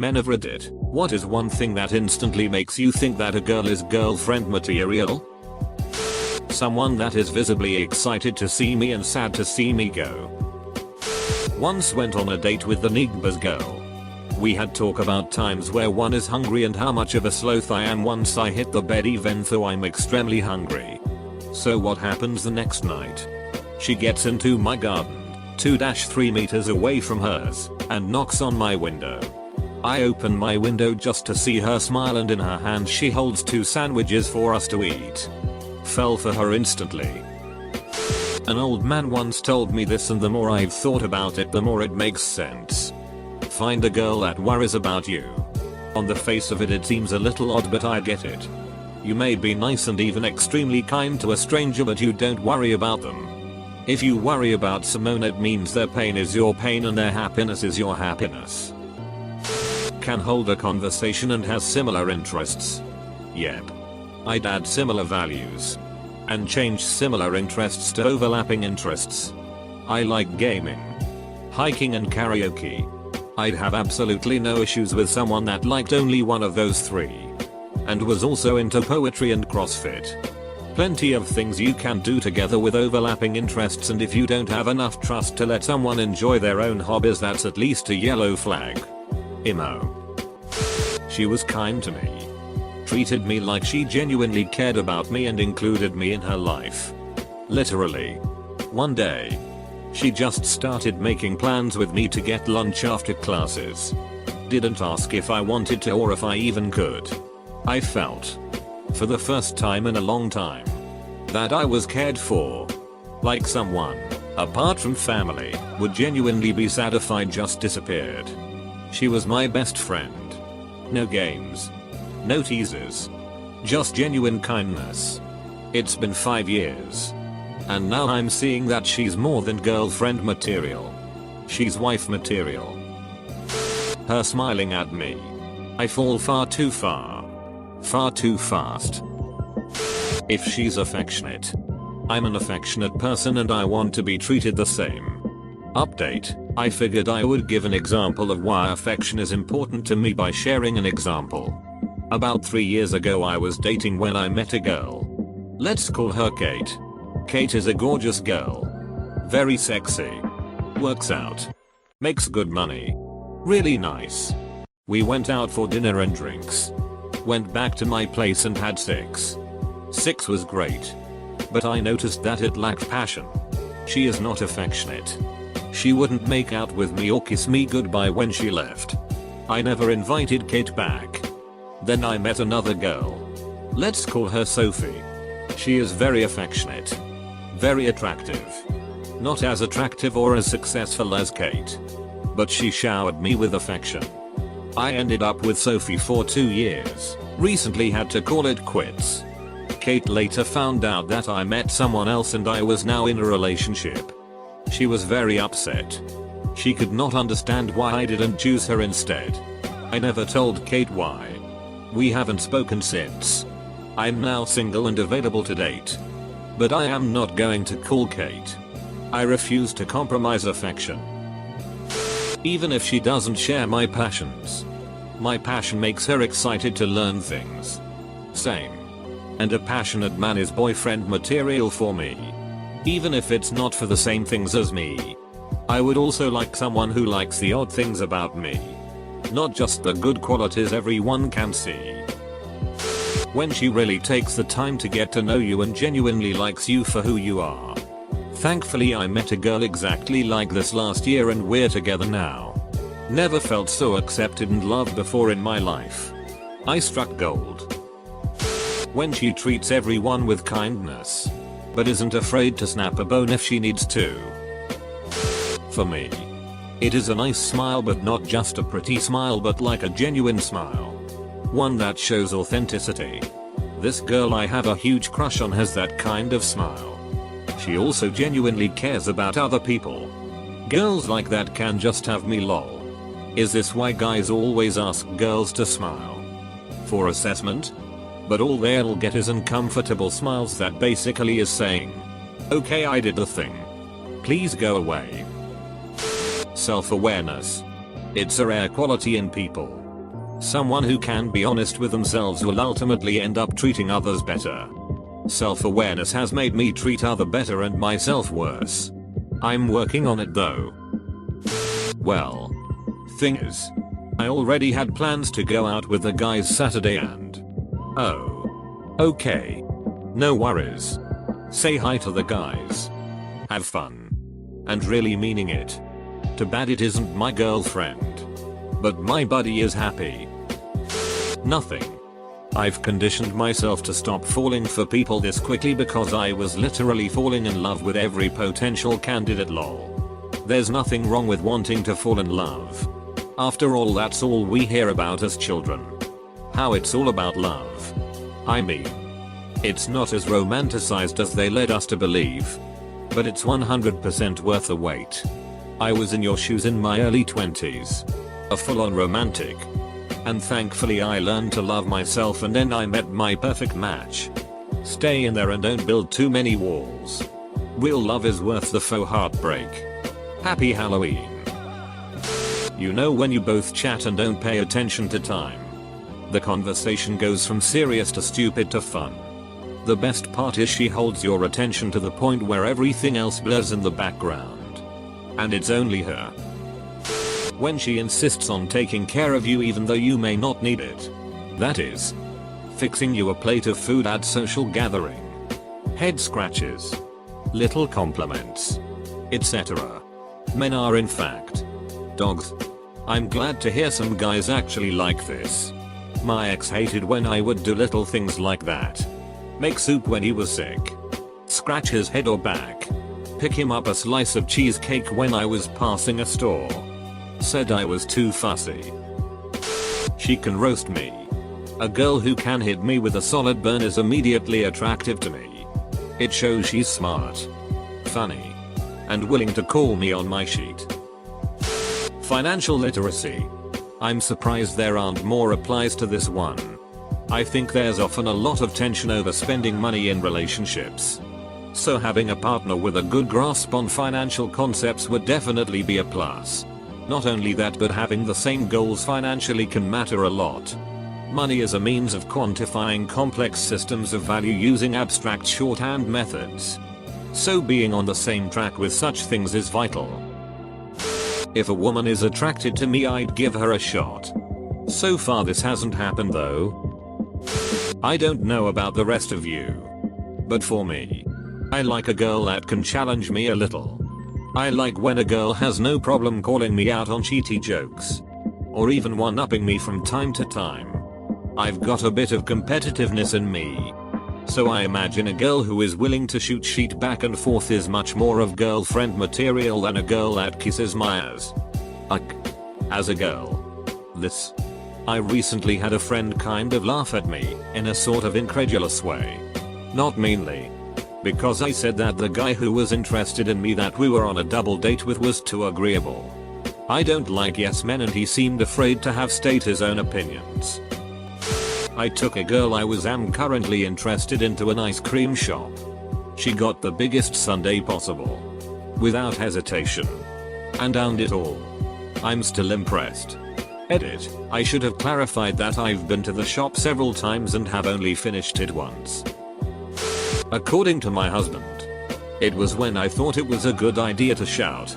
Men of Reddit, what is one thing that instantly makes you think that a girl is girlfriend material? Someone that is visibly excited to see me and sad to see me go. Once went on a date with the neighbor's girl. We had talk about times where one is hungry and how much of a sloth I am once I hit the bed even though I'm extremely hungry. So what happens the next night? She gets into my garden, 2-3 meters away from hers, and knocks on my window. I open my window just to see her smile, and in her hand she holds 2 sandwiches for us to eat. Fell for her instantly. An old man once told me this, and the more I've thought about it the more it makes sense. Find a girl that worries about you. On the face of it, it seems a little odd, but I get it. You may be nice and even extremely kind to a stranger, but you don't worry about them. If you worry about someone, it means their pain is your pain and their happiness is your happiness. Can hold a conversation and has similar interests. Yep. I'd add similar values. And change similar interests to overlapping interests. I like gaming, hiking and karaoke. I'd have absolutely no issues with someone that liked only one of those 3. And was also into poetry and CrossFit. Plenty of things you can do together with overlapping interests, and if you don't have enough trust to let someone enjoy their own hobbies, that's at least a yellow flag. Emo. She was kind to me. Treated me like she genuinely cared about me and included me in her life. Literally. One day, she just started making plans with me to get lunch after classes. Didn't ask if I wanted to or if I even could. I felt, for the first time in a long time, that I was cared for. Like someone, apart from family, would genuinely be sad if I just disappeared. She was my best friend. No games. No teasers. Just genuine kindness. It's been 5 years. And now I'm seeing that she's more than girlfriend material. She's wife material. Her smiling at me. I fall far too far. Far too fast. If she's affectionate. I'm an affectionate person and I want to be treated the same. Update. I figured I would give an example of why affection is important to me by sharing an example. About 3 years ago I was dating when I met a girl. Let's call her Kate. Kate is a gorgeous girl. Very sexy. Works out. Makes good money. Really nice. We went out for dinner and drinks. Went back to my place and had sex. Sex was great. But I noticed that it lacked passion. She is not affectionate. She wouldn't make out with me or kiss me goodbye when she left. I never invited Kate back. Then I met another girl. Let's call her Sophie. She is very affectionate. Very attractive. Not as attractive or as successful as Kate. But she showered me with affection. I ended up with Sophie for 2 years. Recently had to call it quits. Kate later found out that I met someone else and I was now in a relationship. She was very upset. She could not understand why I didn't choose her instead. I never told Kate why. We haven't spoken since. I'm now single and available to date. But I am not going to call Kate. I refuse to compromise affection. Even if she doesn't share my passions. My passion makes her excited to learn things. Same. And a passionate man is boyfriend material for me. Even if it's not for the same things as me. I would also like someone who likes the odd things about me. Not just the good qualities everyone can see. When she really takes the time to get to know you and genuinely likes you for who you are. Thankfully I met a girl exactly like this last year and we're together now. Never felt so accepted and loved before in my life. I struck gold. When she treats everyone with kindness. But isn't afraid to snap a bone if she needs to. For me. It is a nice smile, but not just a pretty smile, but like a genuine smile. One that shows authenticity. This girl I have a huge crush on has that kind of smile. She also genuinely cares about other people. Girls like that can just have me lol. Is this why guys always ask girls to smile? For assessment? But all they'll get is uncomfortable smiles that basically is saying, okay, I did the thing. Please go away. Self-awareness. It's a rare quality in people. Someone who can be honest with themselves will ultimately end up treating others better. Self-awareness has made me treat others better and myself worse. I'm working on it though. Well, thing is, I already had plans to go out with the guys Saturday and... Oh. Okay. No worries. Say hi to the guys. Have fun. And really meaning it. Too bad it isn't my girlfriend. But my buddy is happy. Nothing. I've conditioned myself to stop falling for people this quickly because I was literally falling in love with every potential candidate lol. There's nothing wrong with wanting to fall in love. After all, that's all we hear about as children. How it's all about love. I mean, it's not as romanticized as they led us to believe. But it's 100% worth the wait. I was in your shoes in my early 20s. A full-on romantic. And thankfully I learned to love myself, and then I met my perfect match. Stay in there and don't build too many walls. Real love is worth the faux heartbreak. Happy Halloween. You know, when you both chat and don't pay attention to time. The conversation goes from serious to stupid to fun. The best part is she holds your attention to the point where everything else blurs in the background. And it's only her. When she insists on taking care of you even though you may not need it. That is, fixing you a plate of food at social gathering. Head scratches. Little compliments. Etc. Men are in fact dogs. I'm glad to hear some guys actually like this. My ex hated when I would do little things like that. Make soup when he was sick. Scratch his head or back. Pick him up a slice of cheesecake when I was passing a store. Said I was too fussy. She can roast me. A girl who can hit me with a solid burn is immediately attractive to me. It shows she's smart, funny, and willing to call me on my sheet. Financial literacy. I'm surprised there aren't more replies to this one. I think there's often a lot of tension over spending money in relationships. So having a partner with a good grasp on financial concepts would definitely be a plus. Not only that, but having the same goals financially can matter a lot. Money is a means of quantifying complex systems of value using abstract shorthand methods. So being on the same track with such things is vital. If a woman is attracted to me, I'd give her a shot. So far this hasn't happened though. I don't know about the rest of you. But for me, I like a girl that can challenge me a little. I like when a girl has no problem calling me out on cheaty jokes. Or even one-upping me from time to time. I've got a bit of competitiveness in me. So I imagine a girl who is willing to shoot shit back and forth is much more of girlfriend material than a girl that kisses my ass. As a girl. I recently had a friend kind of laugh at me in a sort of incredulous way. Not meanly. Because I said that the guy who was interested in me that we were on a double date with was too agreeable. I don't like yes men, and he seemed afraid to have state his own opinions. I took a girl I was currently interested in to an ice cream shop. She got the biggest sundae possible. Without hesitation. And downed it all. I'm still impressed. Edit, I should have clarified that I've been to the shop several times and have only finished it once. According to my husband, it was when I thought it was a good idea to shout.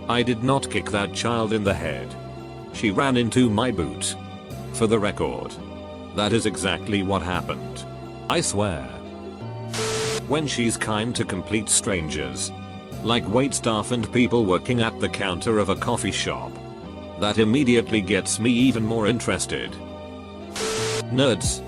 I did not kick that child in the head. She ran into my boot. For the record, that is exactly what happened. I swear. When she's kind to complete strangers, like waitstaff and people working at the counter of a coffee shop, that immediately gets me even more interested. Nerds.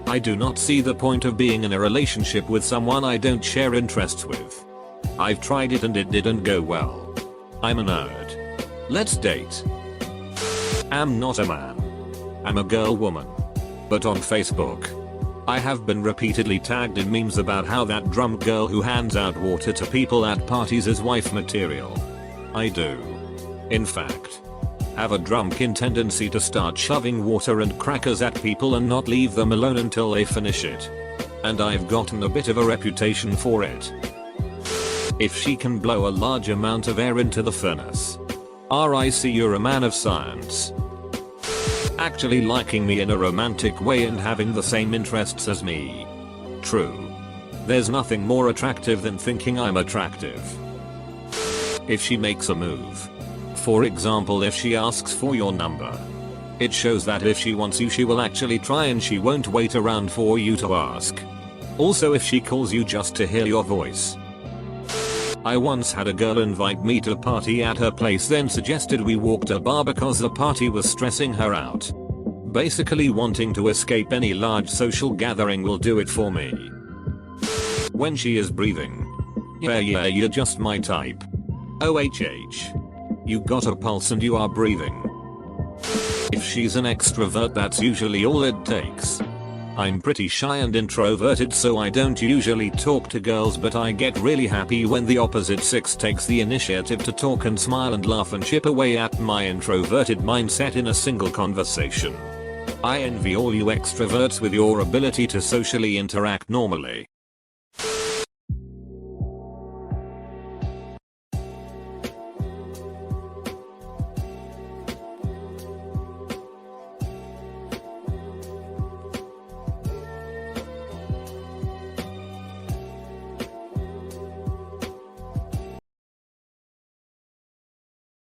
I do not see the point of being in a relationship with someone I don't share interests with. I've tried it and it didn't go well. I'm a nerd. Let's date. I'm not a man. I'm a girl woman. But on Facebook, I have been repeatedly tagged in memes about how that drunk girl who hands out water to people at parties is wife material. I do. In fact, have a drunken tendency to start shoving water and crackers at people and not leave them alone until they finish it. And I've gotten a bit of a reputation for it. If she can blow a large amount of air into the furnace. RIC, you're a man of science. Actually liking me in a romantic way and having the same interests as me. True. There's nothing more attractive than thinking I'm attractive. If she makes a move. For example, if she asks for your number. It shows that if she wants you, she will actually try and she won't wait around for you to ask. Also, if she calls you just to hear your voice. I once had a girl invite me to a party at her place, then suggested we walk to a bar because the party was stressing her out. Basically wanting to escape any large social gathering will do it for me. When she is breathing. Yeah, you're just my type. OHH. You got a pulse and you are breathing. If she's an extrovert, that's usually all it takes. I'm pretty shy and introverted, so I don't usually talk to girls, but I get really happy when the opposite sex takes the initiative to talk and smile and laugh and chip away at my introverted mindset in a single conversation. I envy all you extroverts with your ability to socially interact normally.